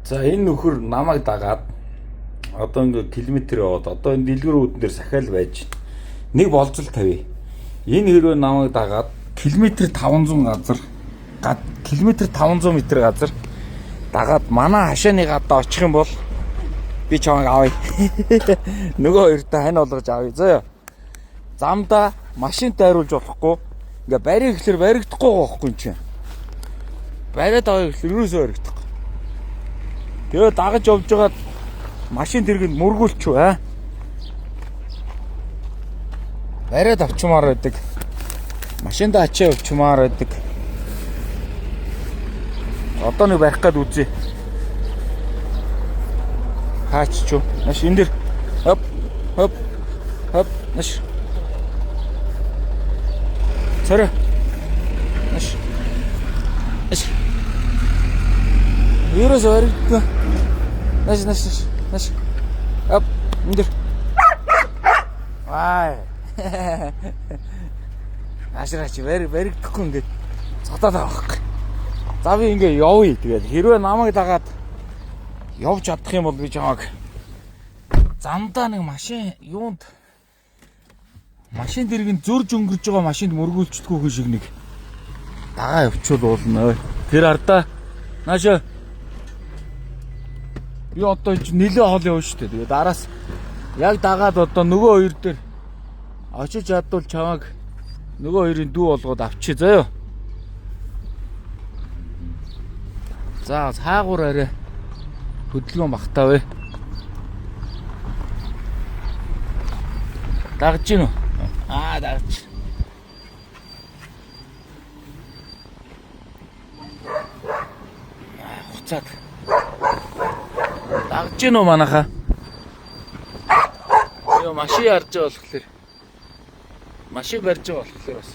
За энэ нөхөр намайг дагаад одоо ингээ километр яваад одоо энэ дэлгэр үүдэн дээр сахиал байж нэг болжл тавь. Энэ хэрвээ намайг дагаад километр 500 газар километр 500 м газар дагаад манай хашааны гадаа очих юм бол би чамайг авъя. Нөгөө хоёртаа хань болгож авъя зөө. Замдаа машинтай хариулж болохгүй. Ингээ барих гэхэлэр баригдахгүй байхгүй юм чинь. Бариад авъя гэхэлэр юусоо баригдахгүй. Тэгээ дагаж явж байгаад машин тэргэнд мөргүүлчихв аа. Бариад авчмаар байдаг. Машиндаа ачаа явчмаар байдаг. Одоо нэг барих гээд үзье. Хаач чуу. Маш энэ дэр хоп хоп хоп маш. Царай. Маш. Маш. Юурээс өргөдөө. Маш. Хоп энэ дэр. Вай. Ашраач баригдахгүй ингээд цатаад авах. За би ингээ явъя тэгээд хэрвээ намайг дагаад явж чадах юм бол би чамайг замдаа нэг машин юунд машин дэргэнд зөрж өнгөрж байгаа машинд мөргүүлчихдэггүй хүн шиг нэг дагаа явуучвал уулна. Тэр ардаа наашаа би одоо нэлээ хоол явна шүү дээ. Тэгээд араас яг дагаад одоо нөгөө хоёр дээр очиж чадвал чамайг нөгөө хоёрын дүү болгоод авчи заяа. За цаагуур арай хөдөлгөөн багтаа вэ. Дагж гин үү? Дагж. Хуцаад. Дагж гин үү манайхаа? Йоо машин харж байгаа болохоор. Машин барьж байгаа болохоор бас.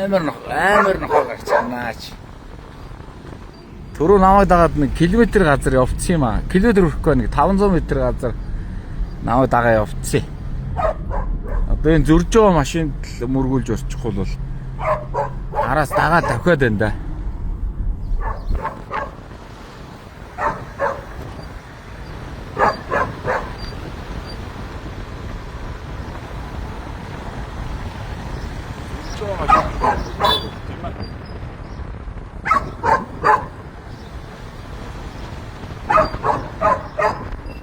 Амар нохоо гарцгаанаач. Түрүү намайг дагаад нэг километр газар явцсан юм аа. Километр хүрэхгүй нэг 500 м газар намайг дагаа явцсан. Одоо энэ зөрж байгаа машинд мөргүүлж орчихвол бол араас дагаа давхиад байна да.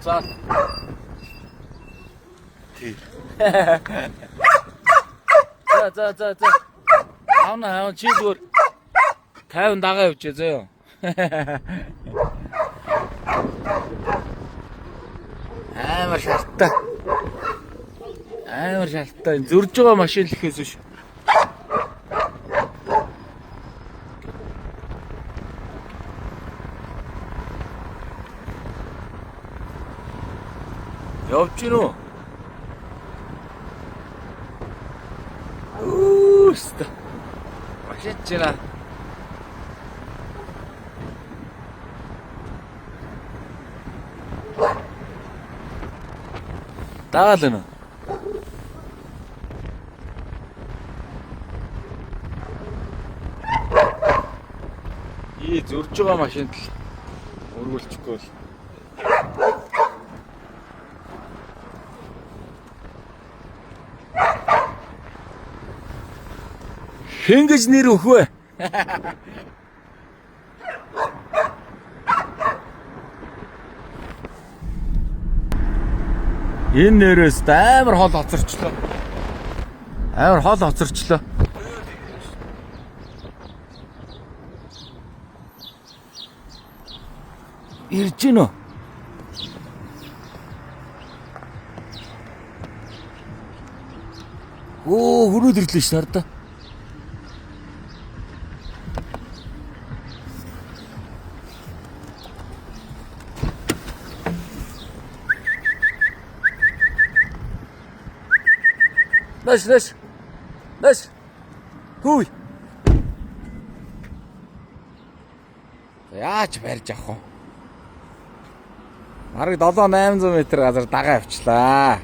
За. Тий. За. Аавна чи зүгээр 50 дагаа явчихъя зөө. Амар шалттай. Зөрж байгаа машин л ихээс биш. Явж гин үү? Ууста. Машин чина. Дагаал нь. Зөрж байгаа машинд л өргүүлчихгүй л. Хэнгэж нэр өхвэ. Энэ нэрээс амар хол хоцорчлоо. Ирж гин үү? Хөрөөд ирлээ ш нардаа. Нэш. Хүй. Яаж барьж авах вэ? Бараг 7-800 м газар дагаа явчлаа.